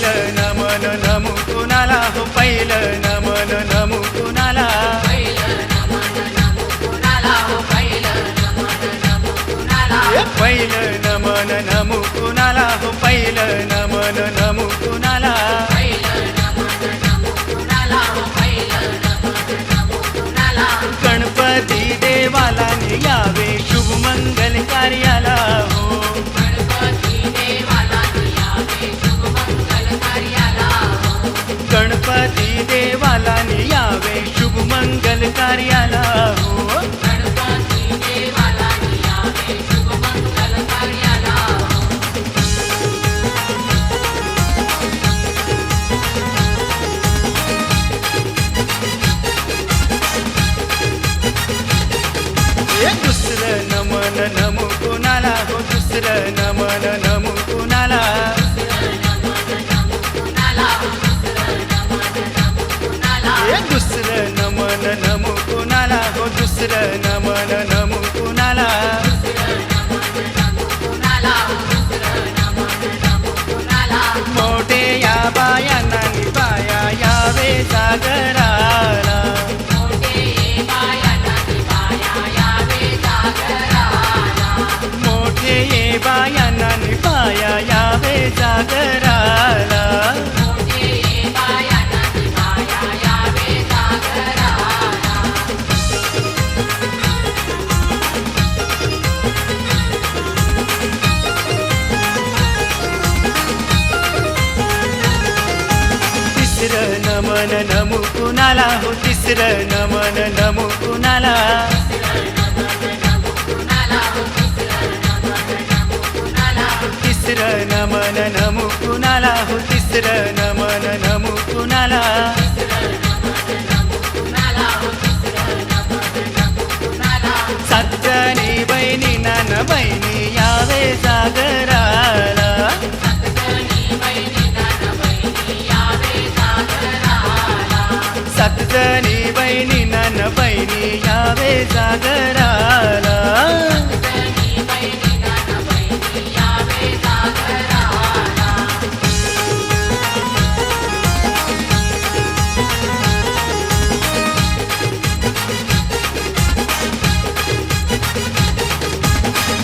पहिलं नमन नमू कुणाला हो पहिलं नमन नमू कुणाला पहिलं नमन नमू कुणाला हो पहिलं नमन नमू कुणाला गणपती देवाला यावे शुभ मंगल कार्याला हो गणपती देवाला यावे शुभ मंगल कार्याला हो दुसरं नमन नमू कुणाला हो दुसरं नमन नमू कुणाला दुसरं नमन नमू कुणाला हो दुसरं नमन नमू कुणाला मोठे या बायांना बाया यावे जागराला मोठे ये बायांना बाया यावे जागराला तिसरं नमन नमू कुणाला हो तिसरं नमन नमू कुणाला तिसरं नमन नमू कुणाला हो तिसरं नमन नमू कुणाला सज्जनी बहिणी नान बहिणी यावे जागराला सज्जनी बहिणी नान बहिणी यावे जागराला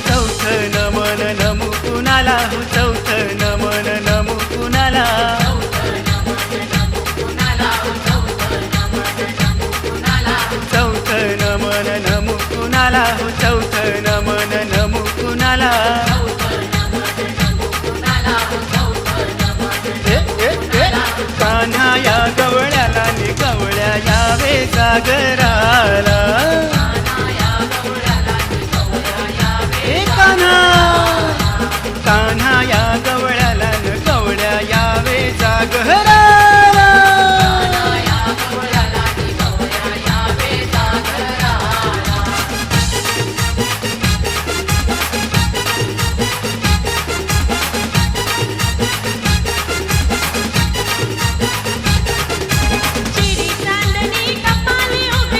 चौथं नमन नमू कुणाला हो चौथं नमन नमू कुणाला चौथं नमन नमू कुणाला हो चौथं नमन नमू कुणाला कान्हा या गवळ्याला नि गवळ्या यावे जागराला कान्हा या गवळ्याला न गवळ्या यावे जागराला चिरी चांदणी कपाली उघडी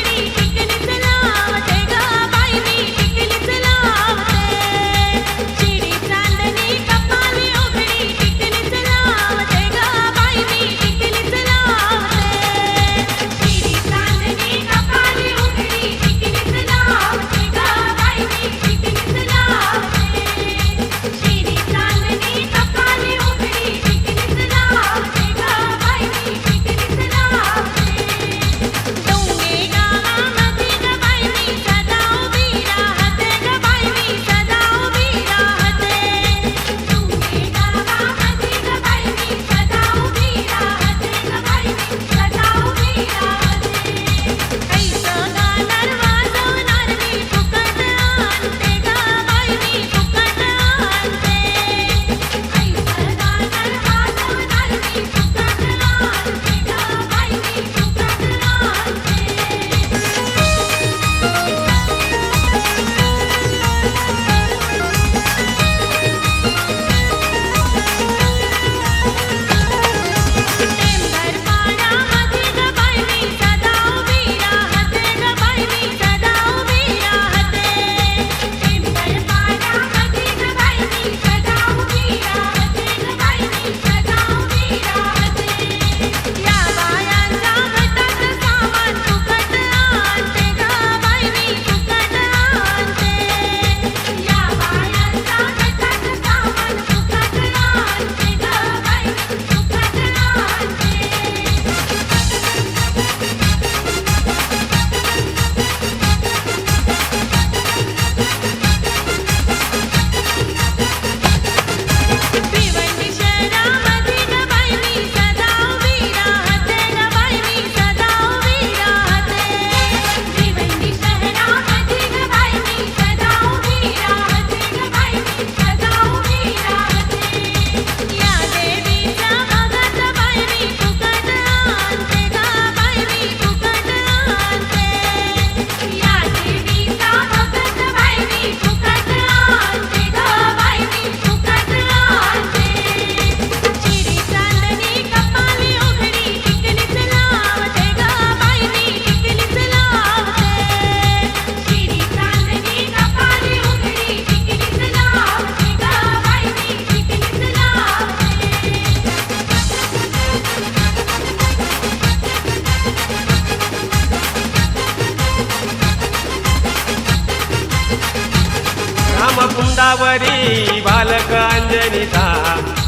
रामकुंडावरी बालक अंजनीचा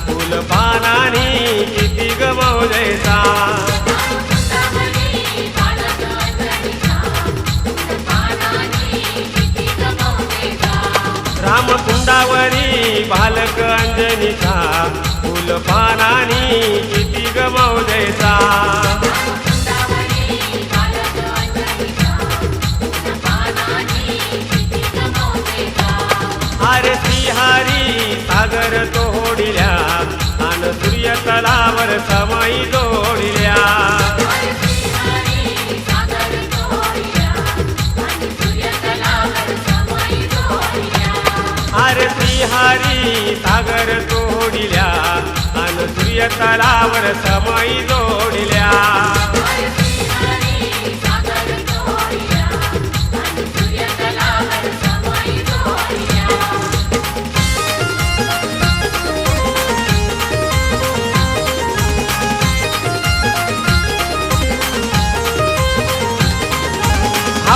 फुल पानानी किती गमवलेचा रामकुंडावरी बालक अंजनीचा फुल पानानी किती गमवलेचा अरे श्रीहरी सागर तोडिल्या अन सूर्य तलावर समाई जोडिल्या अरे श्रीहरी सागर तोडिल्या अन सूर्य तलावर समाई जोडिल्या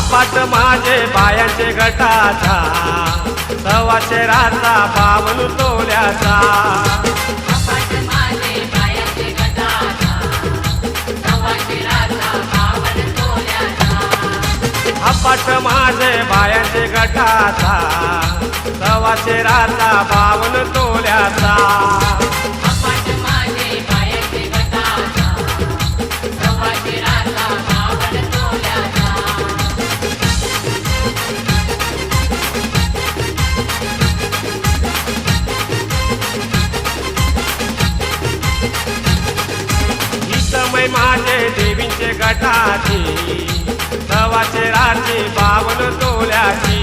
पाट माझे बायांचे गटाचा सव्वाशे राचा पावन तोल्याचा पाट माझे बायांचे गटाचा सव्वाशे राचा पावन तोल्याचा माझे देवींचे गटाची सव्वाशे राची पावन तोल्याची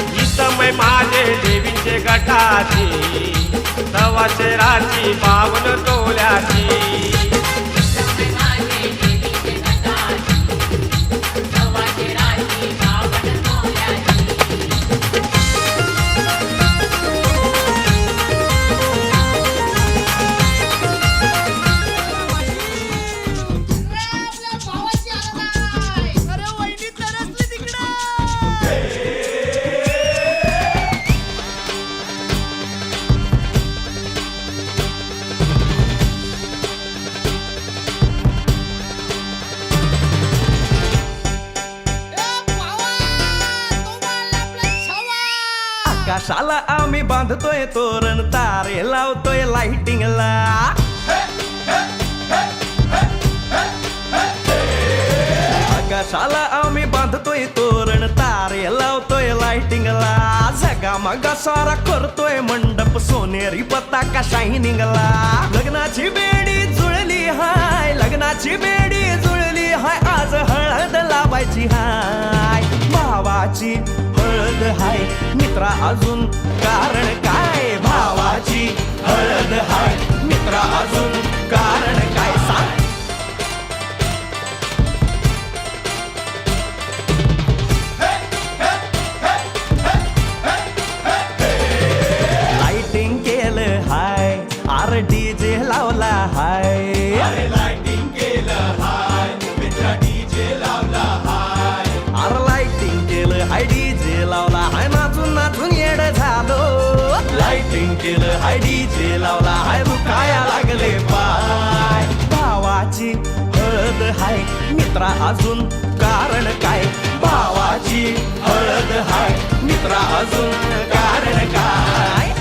ही समय माझे देवींचे गटाची सव्वाशे राची पावन तोल्याची आकाशाला आम्ही बांधतोय तोरण तारे लावतोय लाइटिंगला आकाशाला आम्ही बांधतोय तोरण तारे लावतोय लाइटिंगला झगामगा सारा करतोय मंडप सोनेरी पताका शायनिंगला लग्नाची बेडी जुळली हाय लग्नाची बेडी जुळली हाय आज हळद लावायची हाय भावाची हळद हाय मित्रा अजून कारण काय भावाची हळद हाय मित्रा अजून कारण काय सांग लाइटिंग केलं हाय आर डीजे लावला हाय लाइटिंग केलं हाय मित्रा डीजे लावला हाय आर लाइटिंग केलं हाय डीजे लावला हाय नाचून नाचून येड झालो लाइटिंग केलं हाय डीजे लावला हाय दुखाया लागले पाय भावाची हळद हाय मित्रा अजून कारण काय भावाची हळद हाय मित्रा अजून कारण काय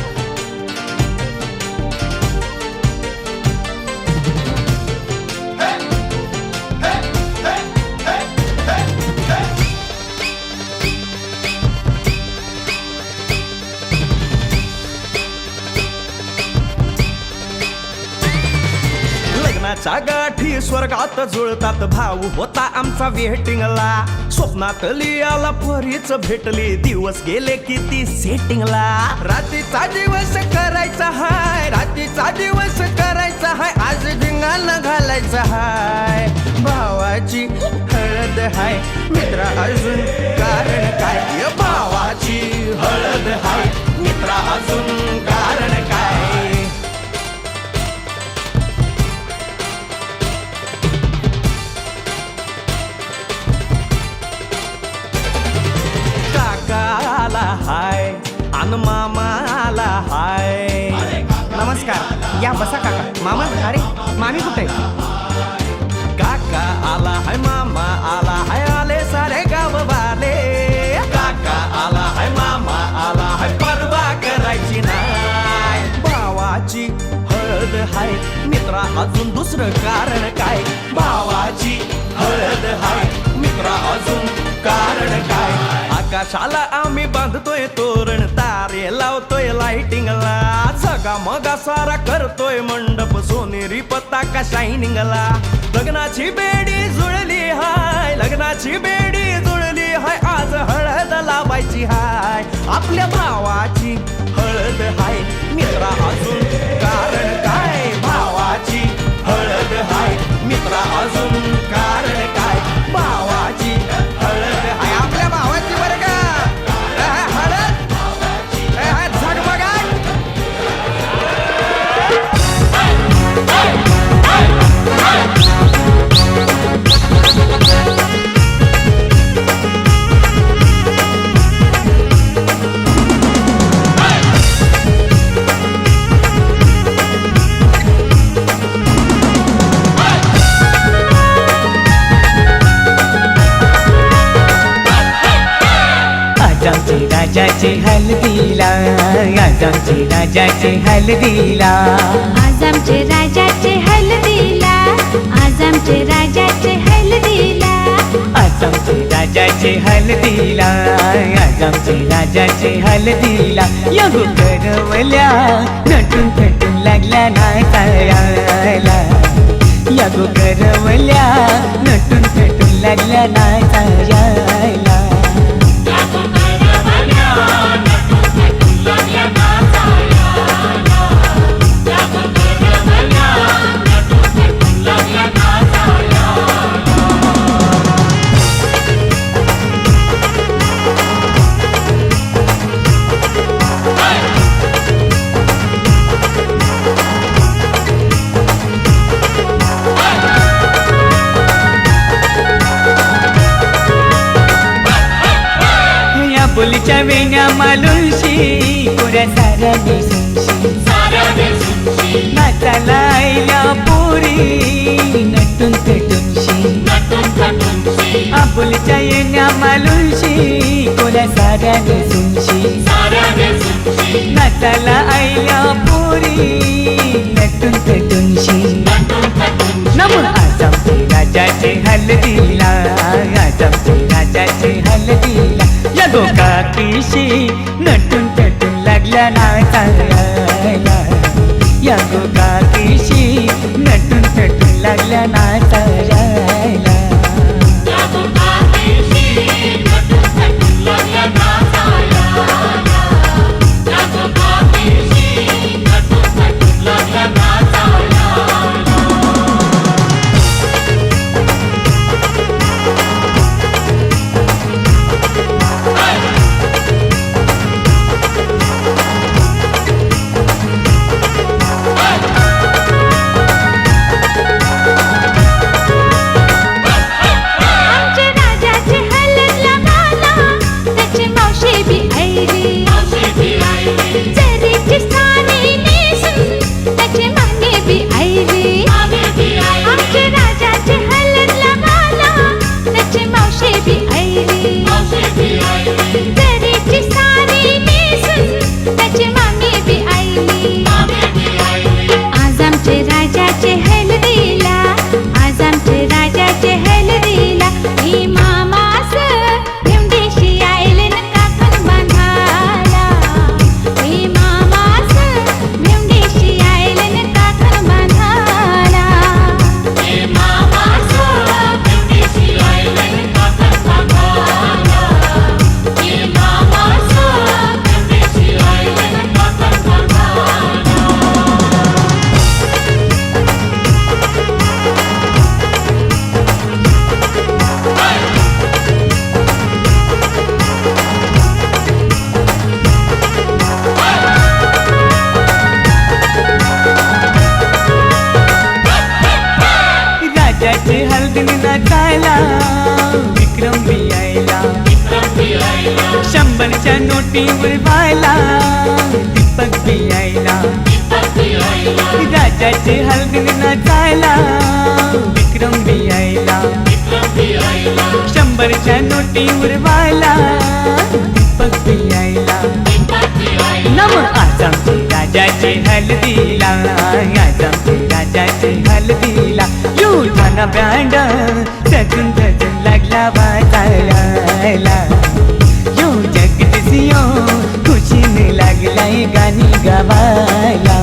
लग्नाच्या गाठी स्वर्गात जुळतात भाऊ होता आमचा वेटिंगला स्वप्नात लियाला परीच भेटली दिवस गेले किती सेटिंगला रात्रीचा दिवस करायचा हाय रात्रीचा दिवस करायचा हाय आज धिंगाण घालायचा हाय भावाची हळद हाय मित्रा अजून कारण काय भावाची हळद हाय मित्रा अजून कारण काय या बसा काका. मामा अरे मामी कुठे? काका आला हाय, मामा आला हाय, आले सारे गाव वाले. काका आला हाय, मामा आला हाय, परवा करायची नाय. भावाची हळद हाय, मित्रा अजून दुसरं कारण काय? भावाची हळद हाय, मित्रा अजून कारण काय? आकाशाला आम्ही बांधतोय तोरण, तारे लावतोय लाइटिंगला, जगा मगा सारा करतोय मंडप, सोनेरी पताका शायनिंगला. लग्नाची बेडी जुळली हाय, लग्नाची बेडी जुळली हाय, आज हळद लावायची हाय. आपल्या भावाची हळद हाय, मित्रा अजून कारण काय? भावाची हळद हाय, मित्रा अजून कारण काय? भावाची हळद हाय, आपल्या भावाची बरं का हळद झगमगाट. आमचे राजाचे हल्दीला, आज आमचे राजाचे हल्दीला, आज आमचे राजाचे हल्दीला, आज आमचे राजाचे हल्दीला, आज आमचे राजाचे हल्दीला, आज आमचे राजाचे हल्दीला. या गो करवल्या नटून थटून लागल्या नाचायला, या गो करवल्या नटून थटून लागल्या नाचायला. बोलीच्या वेण्या मालुशी, कोऱ्या साऱ्या नेसूनशी, नाचाला आईला पोरी नटून थटूनशी. आबोलीच्या येण्या मालुशी, कोऱ्या साऱ्या नेसूनशी, नाचाला आईला पोरी नटून थटूनशी. नमून आज आमचे राजाचे हल्दीला, आज आमचे राजाचे हल्दीला. या गोकाकीशी नटून थटून लागल्या नाचायला, या गोकाकीशी नटून थटून लागल्या नाचायला. नाचायला विक्रम बी यायला, 100च्या नोटी उडवायला दीपक बी यायला. राजाची हळदीने नाचायला विक्रम बी आयला 100च्या नोटी उडवायला दीपक बी आयला नम आज आमची राजाची हळदीला आज आमची राजाची हळदीला युठाना बँड सजून सजून लागला वाजायला यो जगदीशियो खुशीने लागलाय गाणी गावायला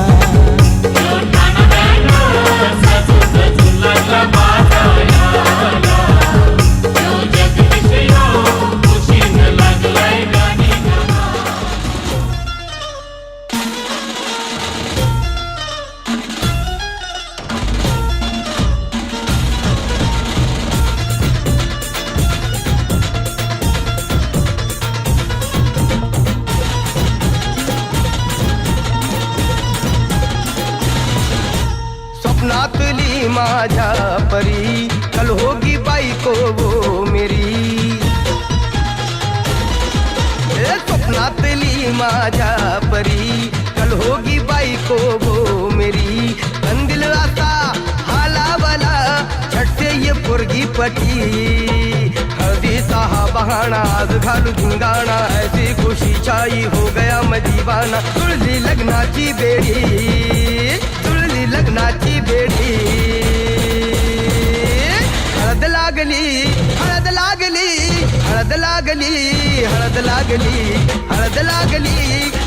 स्वप्नातली माझ्या परी कल होगी बायको वो मेरी स्वप्नातली माझ्या परी कल होगी बायको वो मेरी कंदिल राता हालावला झट से ये पोरगी पटी हल्दी सा बहाना आज घालू धिंगाणा ऐसी खुशी छाई हो गया मैं दीवाना तुळली लग्नाची बेडी लग्नाची बेडी हळद लागली हळद लागली हळद लागली हळद लागली हळद लागली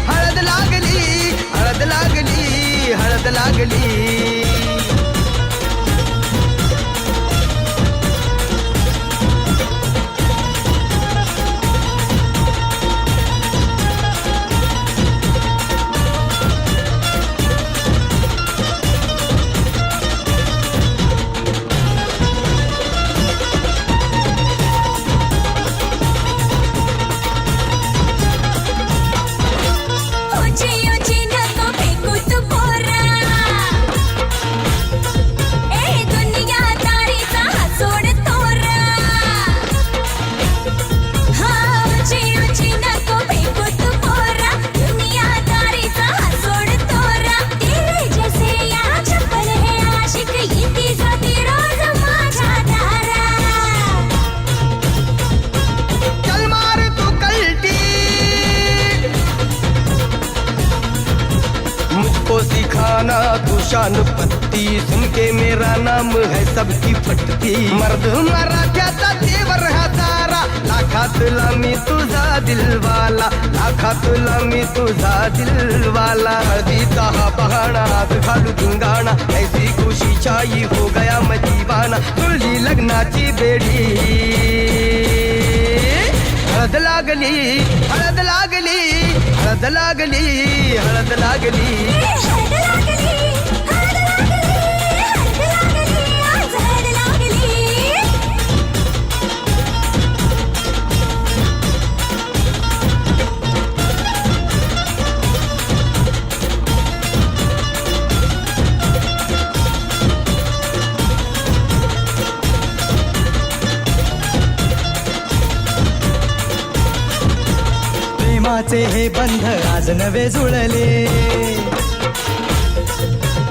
हळद लागली हळद लागली हळद लागली सिखाना तू शान पत्ती सुन के मेरा नाम है सबकी फटती मर्द मराठ्याचा देवर हा तारा लाखातला मी तुझा दिलवाला लाखातला मी तुझा दिलवाला हळदीचा हा बहाणा आज घालू धिंगाणा ऐसी खुशी छाई हो गया मैं दीवाना तुझी लग्नाची बेडी हळद लागली हळद लागली हळद लागली हळद लागली प्रेमाचे हे बंध आज नवे जुळले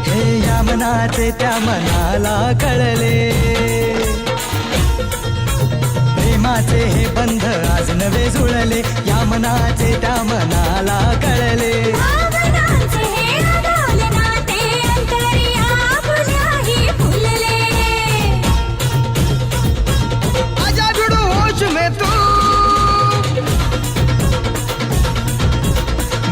हे या मनाचे त्या मनाला कळले प्रेमाचे हे बंध आज नवे जुळले या मनाचे त्या मनाला कळले आजा जुड़ो होश में तू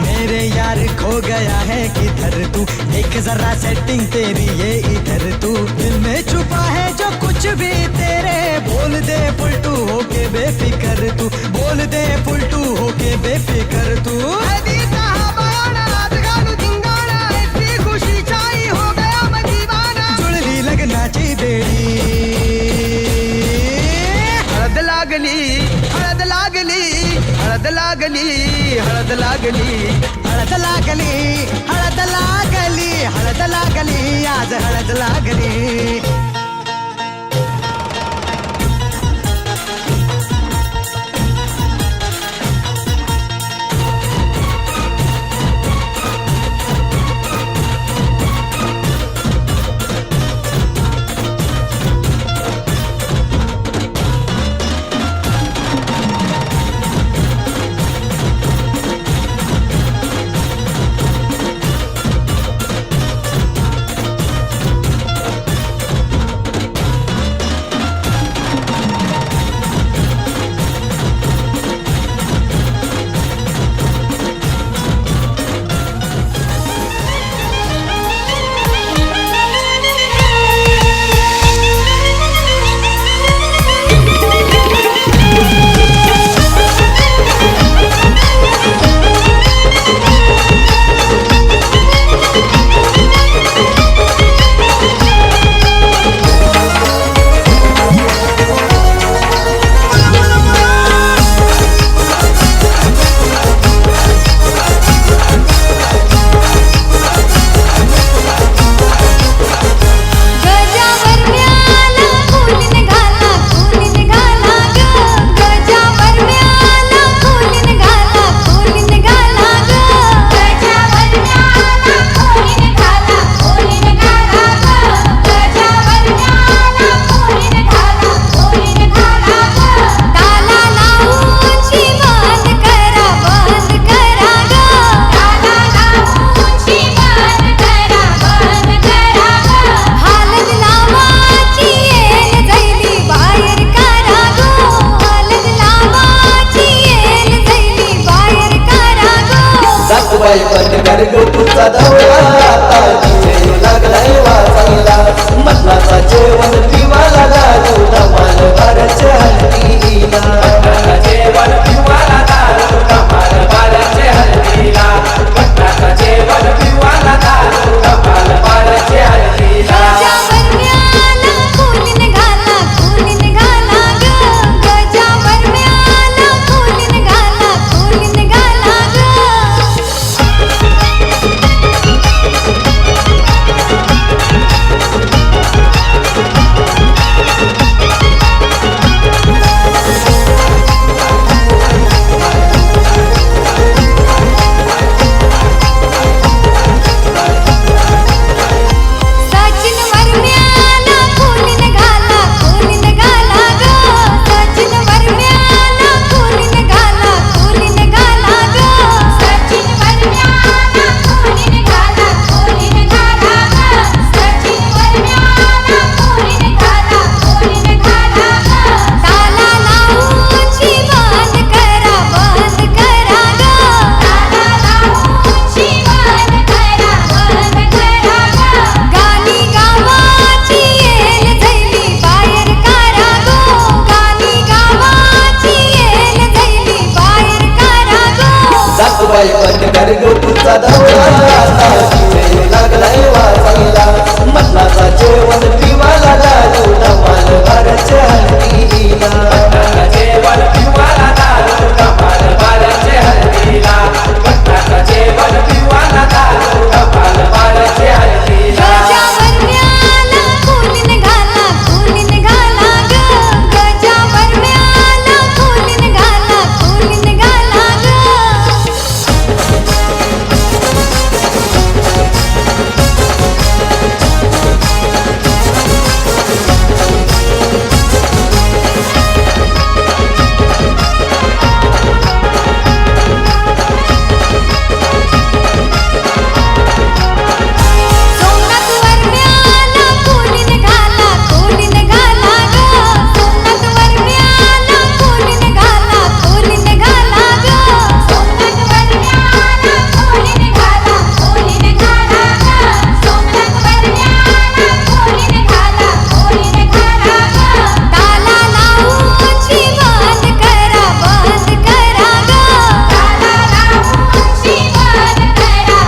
मेरे यार खो गया है किधर तू एक जरा सेटिंग तेरी ये इधर तू दिल में छुपा है जो कुछ भी तेरे बोल दे फुलटू होके बेफिकर तू बोल दे फुलटू होके बेफिकर तू खुशी छाई हो गया मैं दीवाना जुळली लग्नाची बेडी हळद लागली हळद लागली हळद लागली हळद लागली हळद लागली हळद लागली हळद लागली आज हळद लागली घरगुतीचा दौरा आता DJ येऊ लागलाय वाजायला मटणाचा जेवण पिवाला दारू धमाल बाराच्या हल्दीला जेवण पिवाला दारू धमाल बाराचे हल्दीला मटणाचं जेवण पिवाला दारू धमाल बाराचे हल्दीला गजावर म्याला फुलीन घाला फुलीन घाला ग गजावर म्याला फुलीन घाला ग सचिन वरम्याला फुलीन घाला ग सचिन वरम्याला फुलीन घाला ग सचिन वरम्याला फुलीन घाला ग सचिन वरम्याला फुलीन घाला ग ताला लावूनची बंद करा ग ताला लावूनची बंद करा गाली गावाची येल झैली बाहेर काढा गो गाली गावाची येल झैली बाहेर काढा गो सासूबाई पण घरगुतीचा दौरा आता DJ येऊ लागलाय वाजायला मटणाचा जेवण पिवाला दारू धमाल बाराच्या हल्दीला जेवण पिवाला दारू धमाल बाराचे हल्दीला मटणाचं जेवण पिवाला दारू धमाल बाराचे हल्दीला गजावर म्याला फुलीन घाला ग गजावर म्याला फुलीन घाला ग सोमनाथ वरम्याला फुलीन घाला ग सोमनाथ वरम्याला फुलीन घाला ग सोमनाथ वरम्याला फुलीन घाला ग सोमनाथ वरम्याला फुलीन घाला ताला लावूनची बंद करा ग ताला लावूनची बंद करा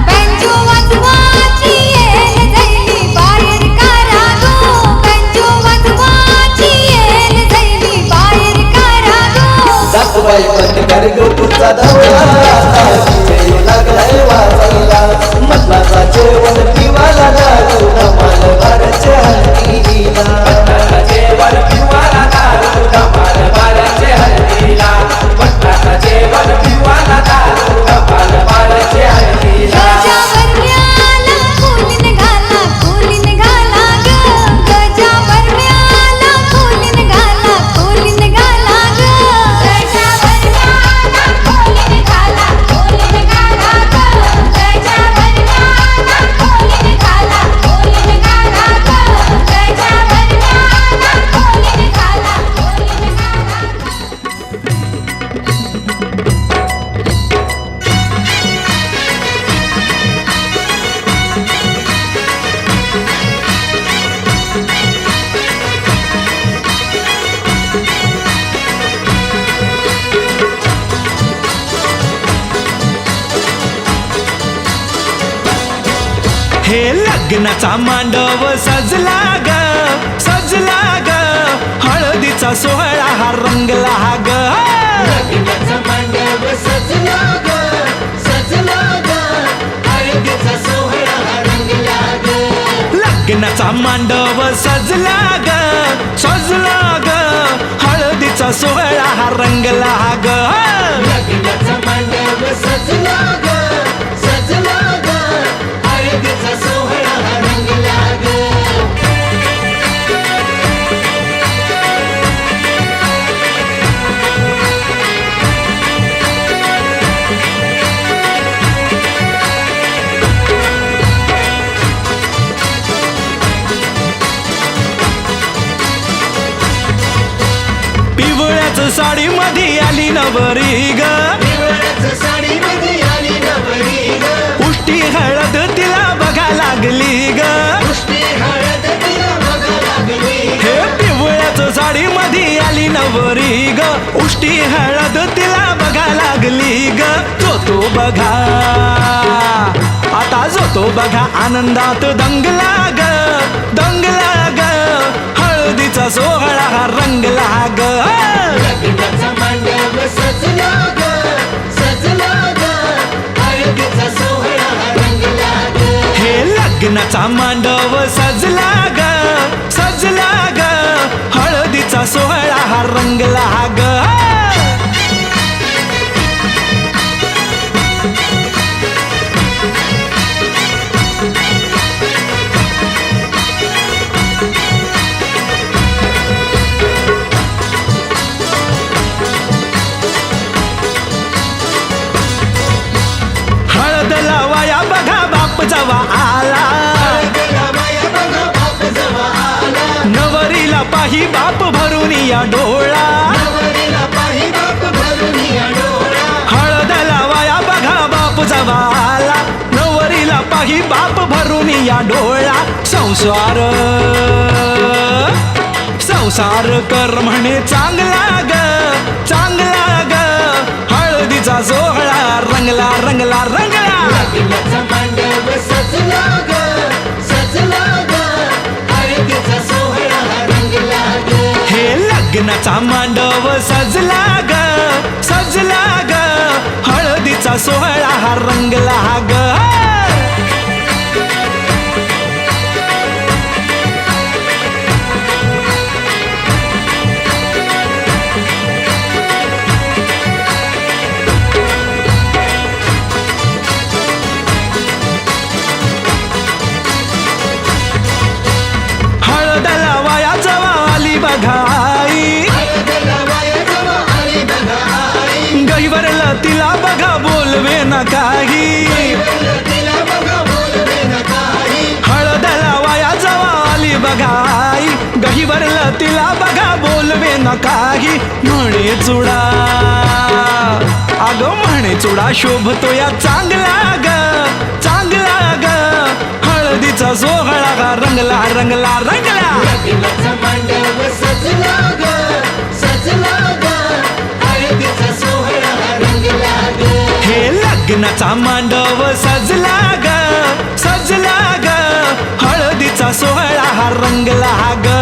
बँजो वाजवाची येल झैली बाहेर काढा गो बँजो वाजवाची येल झैली बाहेर काढा गो सासूबाई पण घरगुतीचा दौरा आता DJ येऊ लागलाय वाजायला मटणाचा जेवण पिवाला दारू धमाल बाराच्या हल्दीला जेवण पिवाला दारू धमाल बाराचे हल्दीला मटणाचं जेवण पिवाला दारू धमाल बाराचे हल्दीला गजावर म्याला फुलीन घाला ग गजावर म्याला फुलीन घाला ग गजावर म्याला फुलीन घाला ग हे लग्नाचा मांडव सजला ग हळदीचा सोहळा हा रंगला ग लग्नाचा मांडव सजला ग हळदीचा सोहळा हा रंगला ग लग्नाचा मांडव सजला ग हळदीचा सोहळा हा रंगला ग लग्नाचा मांडव सजला ग हळदीचा सोहळा हा रंगला ग पिवळ्याच साडी मध्ये आली नवरी ग साडी मध्ये आली उष्टी हळद तिला बघा लागली ग उष्टी हळद तिला बघा लागली हे पिवळ्याच साडी मध्ये आली नवरी ग उष्टी हळद तिला बघा लागली ग जो बघा आता जो बघा आनंदात दंगला ग हळदीचा सोहळा हा रंगला ग लग्नाचा मांडव सजला ग सजला ग हळदीचा सोहळा रंगला ग हे लग्नाचा मांडव सजला ग हळदीचा सोहळा हा रंगला ग हळद लावाया बघा बाप जवा आला माया बघा बाप जवा आला नवरीला पाही बाप भरून या डोळा नवरीला पाही बाप भरून या डोळा हळद लावाया बघा बाप जवा आला नवरीला पाही बाप भरून या डोळा संसार कर म्हणे चांगला ग हळदीचा सोहळा रंगला लग्नाचा मांडव सजला ग हळदीचा सोहळा रंगला ग हे लग्नाचा मांडव सजला ग हळदीचा सोहळा हा रंगला ग हळद लावाया जवा आली बघाई गहिवरला तिला बघा बोलवे न काही हळद लावाया जवा आली बघाई गहिवरला तिला बघा बोलवे न काही म्हणे चुडा म्हणे चुडा शोभतो या चांगला ग हळदीचा सोहळा का रंगला लग्नाचा मांडव सजला ग हळदीचा सोहळा रंगला ग हे लग्नाचा मांडव सजला ग हळदीचा सोहळा हा रंगला ग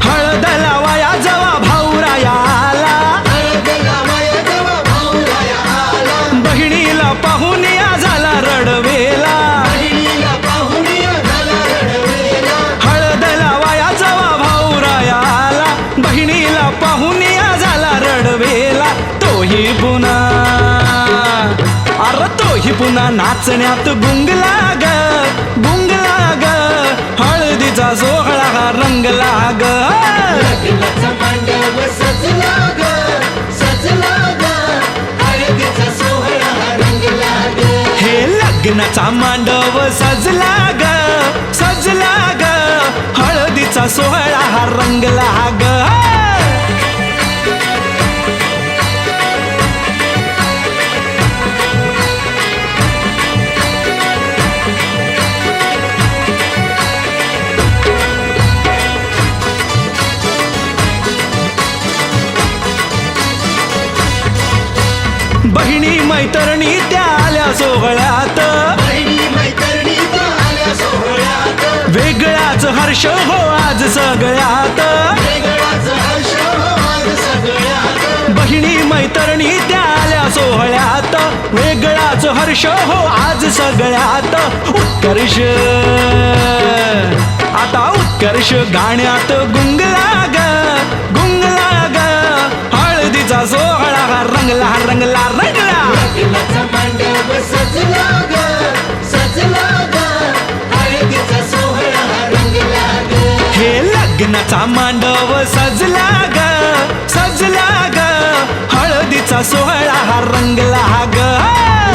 हळद लावाया जवा भाऊराया आला बहिणीला पाहून या झाला रडवेला हळद लावाया जवा भाऊराया आला बहिणीला पाहून या झाला रडवेला तोही पुन्हा नाचण्यात गुंगला ग हळदीचा सोहळा हा रंगला ग लग्नाचा मांडव सजला ग हळदीचा सोहळा रंगला ग हे लग्नाचा मांडव सजला ग हळदीचा सोहळा हा रंगला ग बहिणी मैत्रिणी त्या आल्या सोहळ्यात वेगळाच हर्ष हो आज सगळ्यात बहिणी मैत्रिणी त्या आल्या सोहळ्यात वेगळाच हर्ष हो आज सगळ्यात उत्कर्ष गाण्यात गुंगला ग हळदीचा सोहळा रंगला लग्नाचा मांडव सजला ग हळदीचा सोहळा रंगला ग हे लग्नाचा मांडव सजला ग हळदीचा सोहळा हा रंगला ग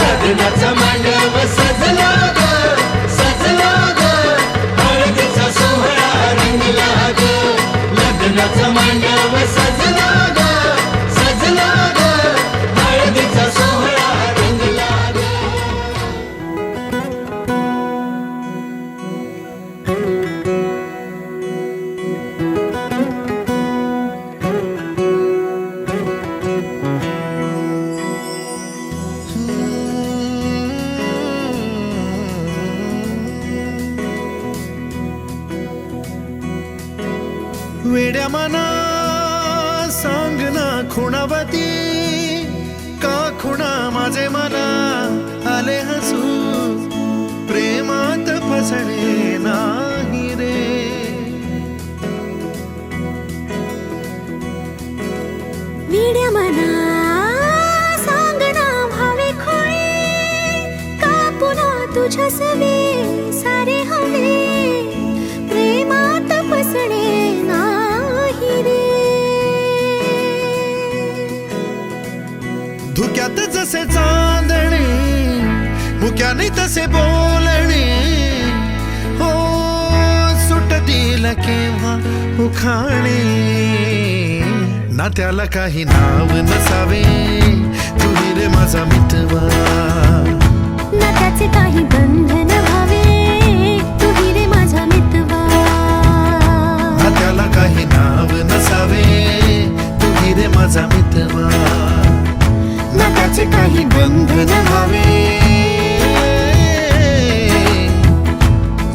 लग्नाचा मांडव सजला ग सजला ग हळदीचा सोहळा रंगला ग लग्नाचा मांडव सजला ग सजला ग हळदीचा सोहळा रंगला ग वेड्या मना सांग ना खुणावती का खुणा माझे मना आले हसू प्रेमात फसणे नाही रे वेड्या मना सांग ना भावे खोळे का पुन्हा तुझ्या सवे सारे हवे प्रेमात फसणे नाही रे धुक्यात जसे चांदणे मुक्याने तसे बोलणे हो सुटतील केव्हा उखाणे ना त्याला काही नाव नसावे तुही रे माझा मितवा ना त्याचे काही बंधन व्हावे तुही रे माझा मितवा ना त्याला काही नाव नसावे तुही रे माझा मितवा ना त्याचे काही बंधन व्हावे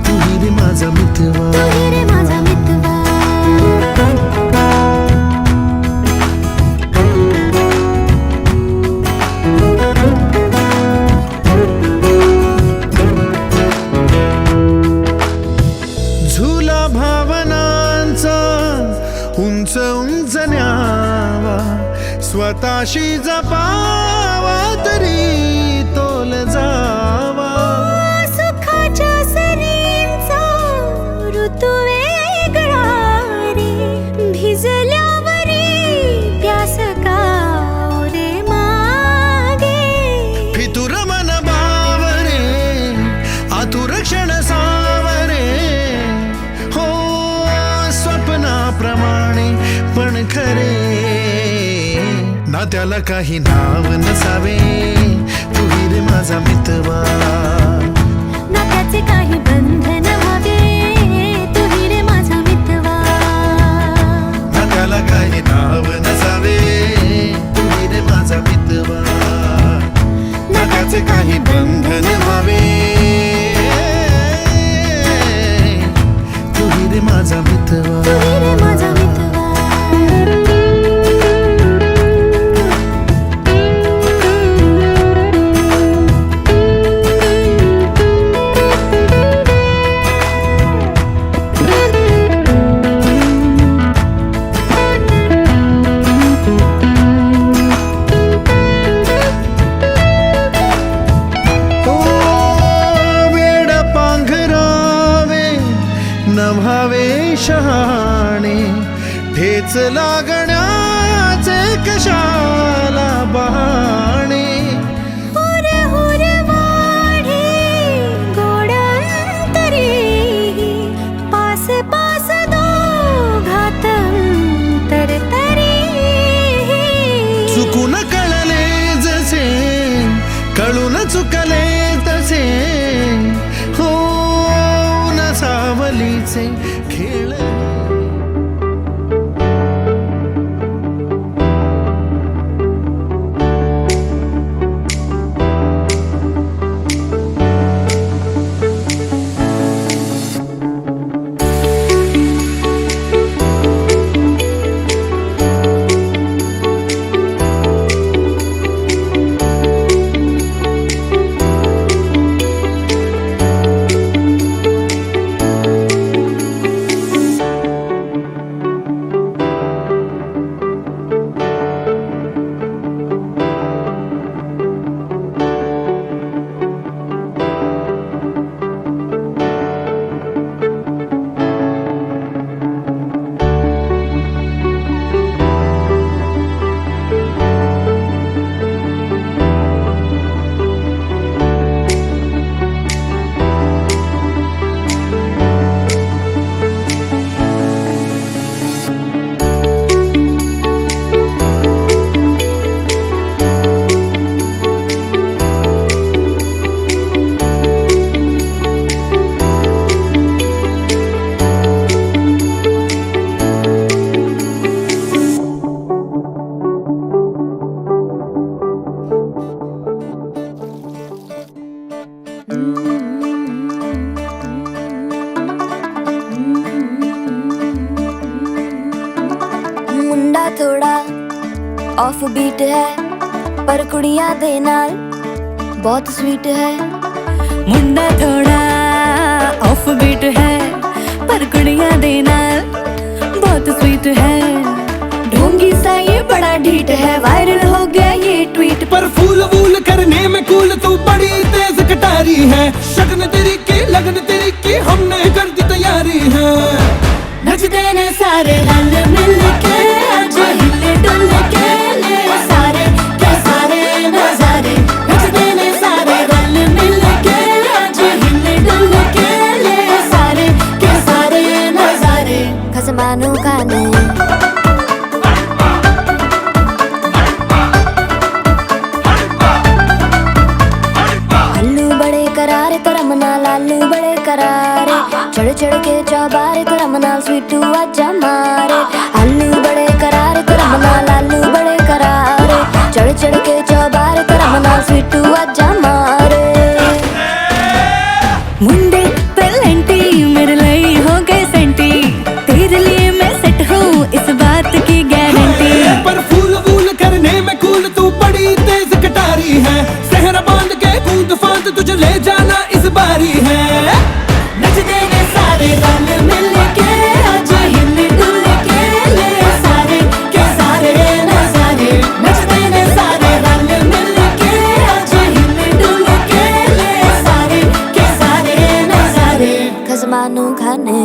तुही रे माझा मितवा तुही रे माझा मितवा झुला भावनांचा उंच उंच न्यावा स्वतःशी जपावा तरी तोल जावा सुखाच्या सरींचा ऋतू वेगळा रे भिजल्यावरी प्यास का रे मागे फितुर मन बावरे आतुर क्षण सावरे हो स्वप्नाप्रमाणे पण खरे ना त्याला काही नाव नसावे तुही रे माझा मितवा ना त्याचे काही बंधन व्हावे तुही रे माझा मितवा ना त्याला काही नाव नसावे तुही रे माझा मितवा ना त्याचे काही बंधन व्हावे तुही रे माझा मितवा तुही रे माझा मितवा नभावे शहाणे ठेच लागण्याचे कशाला बहाणे हुर हुर वाढे गोडांतरी पास पास दोघात तरतरी चुकून कळले जसे कळून चुकले तसे हो न सावलीचे खेळ ऑफ बीट है पर कुड़ियां दे नाल बहुत स्वीट है। मुंडा थोड़ा ऑफ बीट है पर कुड़ियां दे नाल बहुत स्वीट है। ढोंगी सा ये बड़ा ढीठ है, वायरल हो गया ये ट्वीट। पर फूल वूल करने में कूल तू बड़ी तेज कटारी है। शगन तेरी की लगन तेरी की हमने कर दी तैयारी है। नचते ने सारे रल मिल के आज हिले डुल के ले सारे के सारे नजारे। नचते ने सारे रल मिल के आज हिले डुल के ले सारे के सारे नजारे। खसमानों का ने करारे तरम नाल आलू बड़े करारे। चढ़ चढ़ के चौबारे तरम नाल स्वीटू आजा मारे। आलू बड़े करारे तरम नाल आलू बड़े करारे। चढ़ चढ़ के चौबारे तरम नाल स्वीटू आजा मारे। मुंडे पेलेंटी मेरे लिए हो गए सेंटी, तेरे लिए मैं सेट हूँ इस बात की गारंटी। पर फूल वूल करने में कूल तू बड़ी तेज कटारी है। सहरा बांध के कूद फांद तुझे ले जाना इस बारी है। नचते ने सारे रल मिल के आज हिले डुल के ले सारे के सारे नजारे। नचते ने सारे रल मिल के आज हिले डुल के ले सारे के सारे नजारे। खसमानू खाने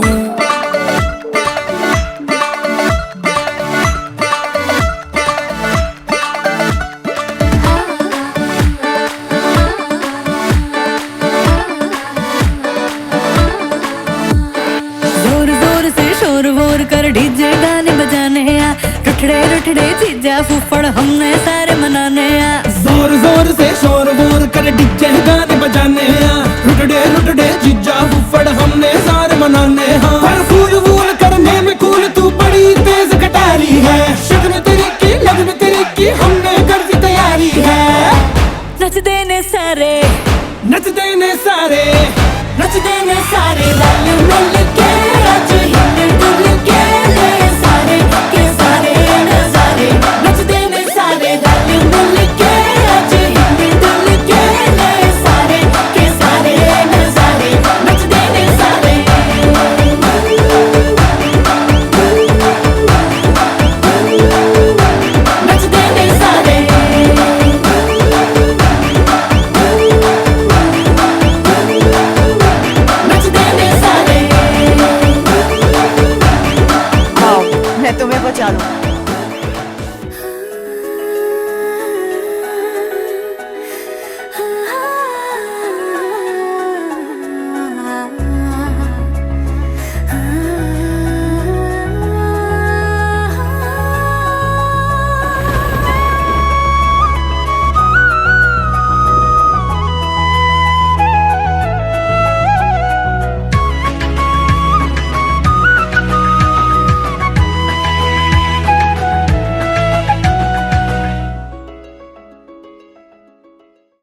कर डीजे गाने बजाने आ। रुठड़े रुठड़े चीजा फुफड़ हमने सारे मनाने आ। जोर जोर से शोर वोर कर डीजे गाने बजाने आ। रुटड़े रुटड़े जीजा फुफड़ हमने सारे मनाने हाँ। पर फूल वूल करने में कूल तू बड़ी तेज कटारी है। शगन तेरी की लगन तेरी की हमने कर दी तैयारी है। नचते ने सारे नचते ने सारे नचते ने सारे रल मिल के आज हिले डुल